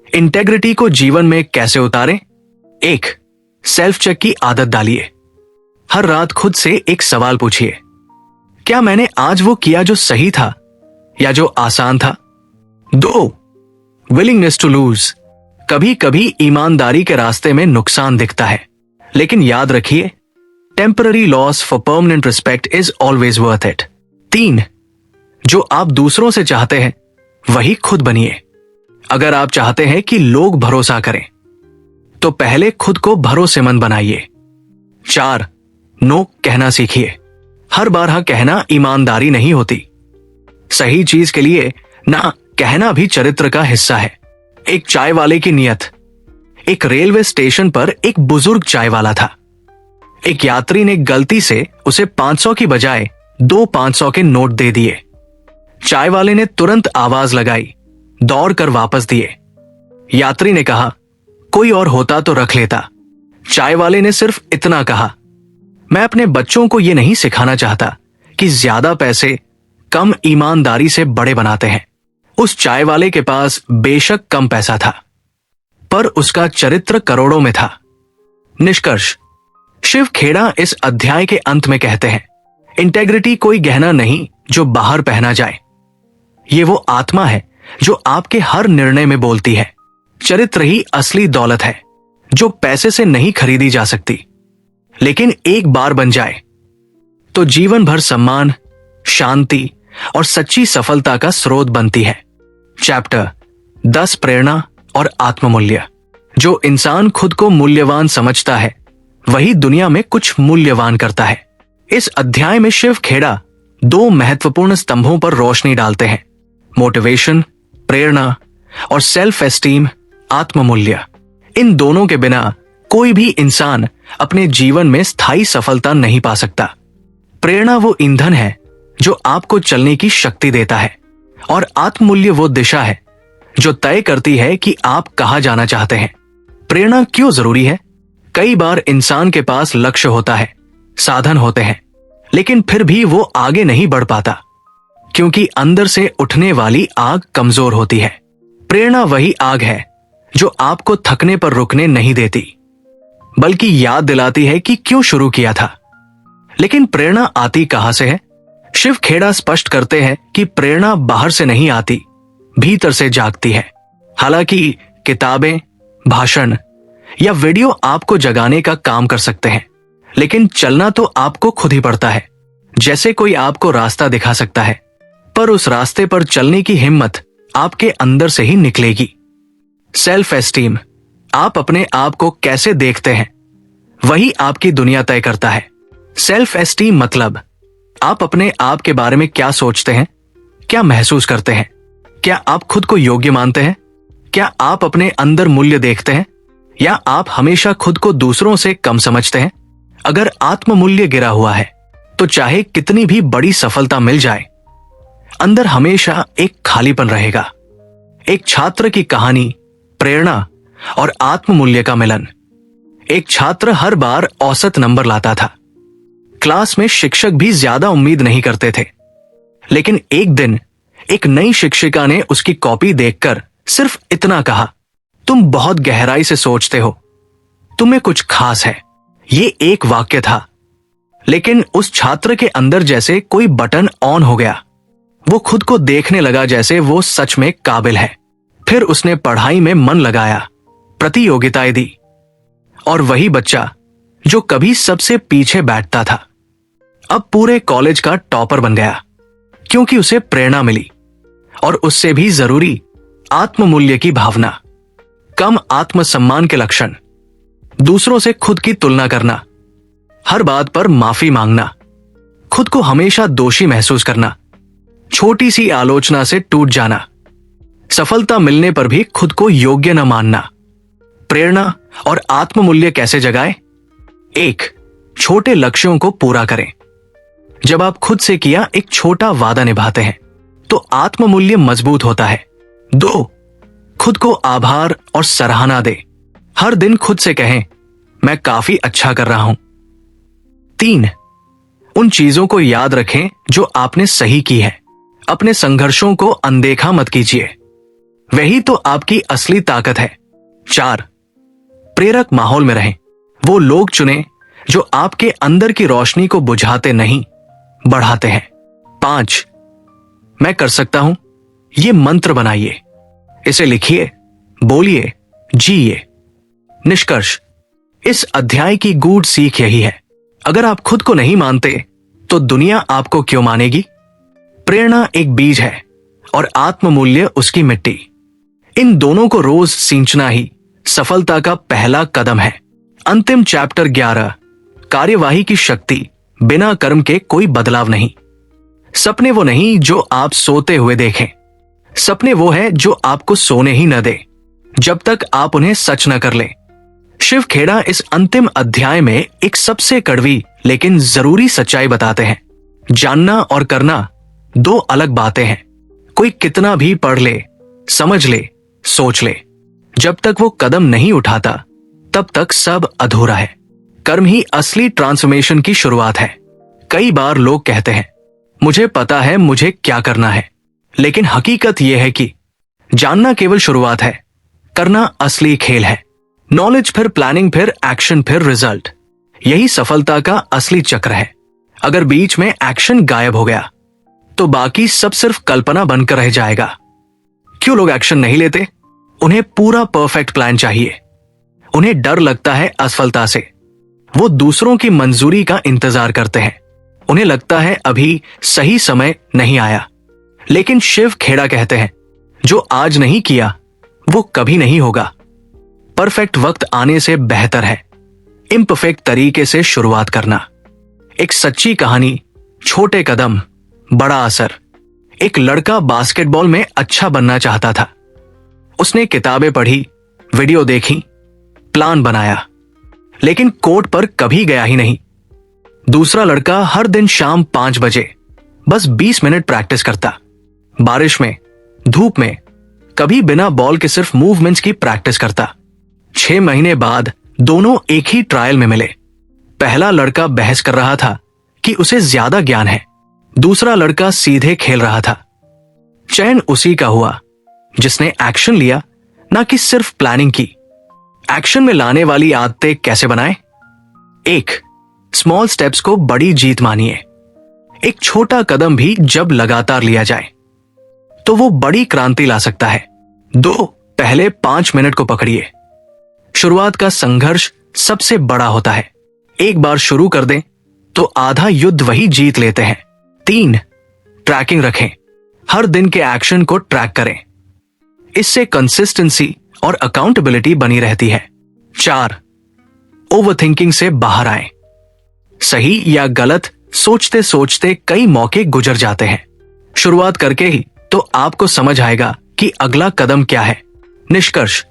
इंटेग्रिटी को जीवन में कैसे उतारें? 1, सेल्फ चेक की आदत डालिए। हर रात खुद से एक सवाल पूछिए, क्या मैंने आज वो किया जो सही था या जो आसान था? 2, विलिंगनेस टू लूज। कभी कभी ईमानदारी के रास्ते में नुकसान दिखता है, लेकिन याद रखिए, temporary loss for permanent respect is always worth it. 3, जो आप दूसरों से चाहते हैं वही खुद बनिए। अगर आप चाहते हैं कि लोग भरोसा करें तो पहले खुद को भरोसेमंद बनाइए। 4, नो कहना सीखिए। हर बार हाँ कहना ईमानदारी नहीं होती। सही चीज के लिए ना कहना भी चरित्र का हिस्सा है। एक चाय वाले की नियत। एक रेलवे स्टेशन पर एक बुजुर्ग चाय वाला था। एक यात्री ने गलती से उसे 500 की बजाय 2 500 के नोट दे दिए। चाय वाले ने तुरंत आवाज लगाई, दौड़कर वापस दिए। यात्री ने कहा, कोई और होता तो रख लेता। चाय वाले ने सिर्फ इतना कहा, मैं अपने बच्चों को यह नहीं सिखाना चाहता कि ज्यादा पैसे कम ईमानदारी से बड़े बनाते हैं। उस चाय वाले के पास बेशक कम पैसा था, पर उसका चरित्र करोड़ों में था। निष्कर्ष, शिव खेड़ा इस अध्याय के अंत में कहते हैं, इंटेग्रिटी कोई गहना नहीं जो बाहर पहना जाए, ये वो आत्मा है जो आपके हर निर्णय में बोलती है। चरित्र ही असली दौलत है, जो पैसे से नहीं खरीदी जा सकती, लेकिन एक बार बन जाए तो जीवन भर सम्मान, शांति और सच्ची सफलता का स्रोत बनती है। चैप्टर 10, प्रेरणा और आत्ममूल्य। जो इंसान खुद को मूल्यवान समझता है वही दुनिया में कुछ मूल्यवान करता है। इस अध्याय में शिव खेड़ा 2 महत्वपूर्ण स्तंभों पर रोशनी डालते हैं, मोटिवेशन, प्रेरणा, और सेल्फ एस्टीम, आत्ममूल्य। इन दोनों के बिना कोई भी इंसान अपने जीवन में स्थायी सफलता नहीं पा सकता। प्रेरणा वो ईंधन है जो आपको चलने की शक्ति देता है, और आत्ममूल्य वो दिशा है जो तय करती है कि आप कहां जाना चाहते हैं। प्रेरणा क्यों जरूरी है? कई बार इंसान के पास लक्ष्य होता है, साधन होते हैं, लेकिन फिर भी वो आगे नहीं बढ़ पाता, क्योंकि अंदर से उठने वाली आग कमजोर होती है। प्रेरणा वही आग है जो आपको थकने पर रुकने नहीं देती, बल्कि याद दिलाती है कि क्यों शुरू किया था। लेकिन प्रेरणा आती कहां से है? शिव खेड़ा स्पष्ट करते हैं कि प्रेरणा बाहर से नहीं आती, भीतर से जागती है। हालांकि किताबें, भाषण या वीडियो आपको जगाने का काम कर सकते हैं, लेकिन चलना तो आपको खुद ही पड़ता है। जैसे कोई आपको रास्ता दिखा सकता है, पर उस रास्ते पर चलने की हिम्मत आपके अंदर से ही निकलेगी। सेल्फ एस्टीम, आप अपने आप को कैसे देखते हैं वही आपकी दुनिया तय करता है। सेल्फ एस्टीम मतलब आप अपने आप के बारे में क्या सोचते हैं, क्या महसूस करते हैं, क्या आप खुद को योग्य मानते हैं, क्या आप अपने अंदर मूल्य देखते हैं, या आप हमेशा खुद को दूसरों से कम समझते हैं। अगर आत्ममूल्य गिरा हुआ है तो चाहे कितनी भी बड़ी सफलता मिल जाए, अंदर हमेशा एक खालीपन रहेगा। एक छात्र की कहानी, प्रेरणा और आत्ममूल्य का मिलन। एक छात्र हर बार औसत नंबर लाता था, क्लास में शिक्षक भी ज्यादा उम्मीद नहीं करते थे, लेकिन एक दिन एक नई शिक्षिका ने उसकी कॉपी देखकर सिर्फ इतना कहा, तुम बहुत गहराई से सोचते हो, तुम्हें कुछ खास है। ये एक वाक्य था, लेकिन उस छात्र के अंदर जैसे कोई बटन ऑन हो गया। वो खुद को देखने लगा जैसे वो सच में काबिल है। फिर उसने पढ़ाई में मन लगाया, प्रतियोगिताएं दी, और वही बच्चा जो कभी सबसे पीछे बैठता था अब पूरे कॉलेज का टॉपर बन गया, क्योंकि उसे प्रेरणा मिली। और उससे भी जरूरी, आत्ममूल्य की भावना। कम आत्मसम्मान के लक्षण: दूसरों से खुद की तुलना करना, हर बात पर माफी मांगना, खुद को हमेशा दोषी महसूस करना, छोटी सी आलोचना से टूट जाना, सफलता मिलने पर भी खुद को योग्य न मानना। प्रेरणा और आत्ममूल्य कैसे जगाए? 1. छोटे लक्ष्यों को पूरा करें। जब आप खुद से किया एक छोटा वादा निभाते हैं तो आत्ममूल्य मजबूत होता है। 2. खुद को आभार और सराहना दे। हर दिन खुद से कहें, मैं काफी अच्छा कर रहा हूं। 3. उन चीजों को याद रखें जो आपने सही की है। अपने संघर्षों को अनदेखा मत कीजिए, वही तो आपकी असली ताकत है। 4. प्रेरक माहौल में रहें। वो लोग चुनें जो आपके अंदर की रोशनी को बुझाते नहीं, बढ़ाते हैं। 5. मैं कर सकता हूं, ये मंत्र बनाइए, इसे लिखिए, बोलिए, जिए। निष्कर्ष: इस अध्याय की गूढ़ सीख यही है, अगर आप खुद को नहीं मानते तो दुनिया आपको क्यों मानेगी। प्रेरणा एक बीज है और आत्ममूल्य उसकी मिट्टी। इन दोनों को रोज सींचना ही सफलता का पहला कदम है। अंतिम चैप्टर 11, कार्यवाही की शक्ति। बिना कर्म के कोई बदलाव नहीं। सपने वो नहीं जो आप सोते हुए देखें, सपने वो है जो आपको सोने ही न दे जब तक आप उन्हें सच न कर लें। शिव खेड़ा इस अंतिम अध्याय में एक सबसे कड़वी लेकिन जरूरी सच्चाई बताते हैं। जानना और करना 2 अलग बातें हैं। कोई कितना भी पढ़ ले, समझ ले, सोच ले, जब तक वो कदम नहीं उठाता तब तक सब अधूरा है। कर्म ही असली ट्रांसफॉर्मेशन की शुरुआत है। कई बार लोग कहते हैं, मुझे पता है मुझे क्या करना है, लेकिन हकीकत यह है कि जानना केवल शुरुआत है, करना असली खेल है। नॉलेज फिर प्लानिंग फिर एक्शन फिर रिजल्ट, यही सफलता का असली चक्र है। अगर बीच में एक्शन गायब हो गया तो बाकी सब सिर्फ कल्पना बनकर रह जाएगा, क्यों लोग एक्शन नहीं लेते? उन्हें पूरा परफेक्ट प्लान चाहिए। उन्हें डर लगता है असफलता से। वो दूसरों की मंजूरी का इंतजार करते हैं। उन्हें लगता है अभी सही समय नहीं आया। लेकिन शिव खेड़ा कहते हैं, जो आज नहीं किया वो कभी नहीं होगा। परफेक्ट वक्त आने से बेहतर है इम्परफेक्ट तरीके से शुरुआत करना। एक सच्ची कहानी, छोटे कदम, बड़ा असर। एक लड़का बास्केटबॉल में अच्छा बनना चाहता था। उसने किताबें पढ़ी, वीडियो देखी, प्लान बनाया, लेकिन कोर्ट पर कभी गया ही नहीं। दूसरा लड़का हर दिन शाम 5 बजे बस 20 मिनट प्रैक्टिस करता। बारिश में, धूप में, कभी बिना बॉल के सिर्फ मूवमेंट्स की प्रैक्टिस करता। 6 महीने बाद दोनों एक ही ट्रायल में मिले। पहला लड़का बहस कर रहा था कि उसे ज्यादा ज्ञान है। दूसरा लड़का सीधे खेल रहा था। चयन उसी का हुआ जिसने एक्शन लिया, ना कि सिर्फ प्लानिंग की। एक्शन में लाने वाली आदतें कैसे बनाएं? 1. स्मॉल स्टेप्स को बड़ी जीत मानिए। एक छोटा कदम भी जब लगातार लिया जाए तो वो बड़ी क्रांति ला सकता है। 2. पहले 5 मिनट को पकड़िए। शुरुआत का संघर्ष सबसे बड़ा होता है। एक बार शुरू कर दें तो आधा युद्ध वही जीत लेते हैं। 3. ट्रैकिंग रखें। हर दिन के एक्शन को ट्रैक करें। इससे कंसिस्टेंसी और अकाउंटेबिलिटी बनी रहती है। 4. ओवरथिंकिंग से बाहर आएं। सही या गलत सोचते सोचते कई मौके गुजर जाते हैं। शुरुआत करके ही तो आपको समझ आएगा कि अगला कदम क्या है। निष्कर्ष,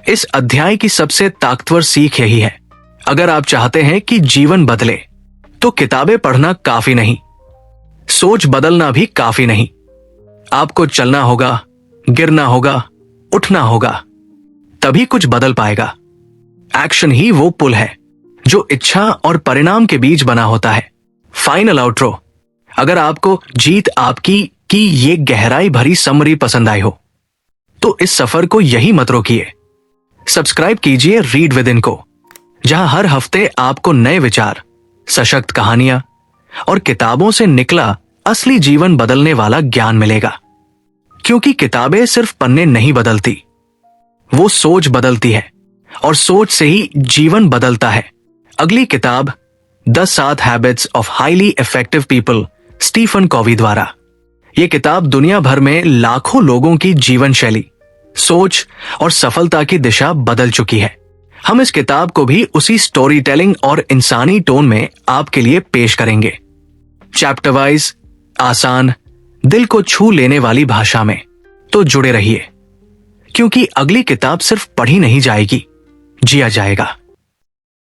इस अध्याय की सबसे ताकतवर सीख यही है, अगर आप चाहते हैं कि जीवन बदले तो किताबें पढ़ना काफी नहीं, सोच बदलना भी काफी नहीं। आपको चलना होगा, गिरना होगा, उठना होगा, तभी कुछ बदल पाएगा। एक्शन ही वो पुल है जो इच्छा और परिणाम के बीच बना होता है। फाइनल आउट्रो, अगर आपको जीत आपकी की ये गहराई भरी समरी पसंद आई हो तो इस सफर को यही मत रोकिए। सब्सक्राइब कीजिए रीड विद इन को, जहां हर हफ्ते आपको नए विचार, सशक्त कहानियां और किताबों से निकला असली जीवन बदलने वाला ज्ञान मिलेगा। क्योंकि किताबें सिर्फ पन्ने नहीं बदलती, वो सोच बदलती है और सोच से ही जीवन बदलता है। अगली किताब 7 habits of highly effective people, Stephen Covey द्वारा। यह किताब दुनिया भर में लाखों लोगों की जीवन शैली, सोच और सफलता की दिशा बदल चुकी है। हम इस किताब को भी उसी स्टोरी टेलिंग और इंसानी टोन में आपके लिए पेश करेंगे। चैप्टर वाइज, आसान, दिल को छू लेने वाली भाषा में। तो जुड़े रहिए, क्योंकि अगली किताब सिर्फ पढ़ी नहीं जाएगी, जिया जाएगा।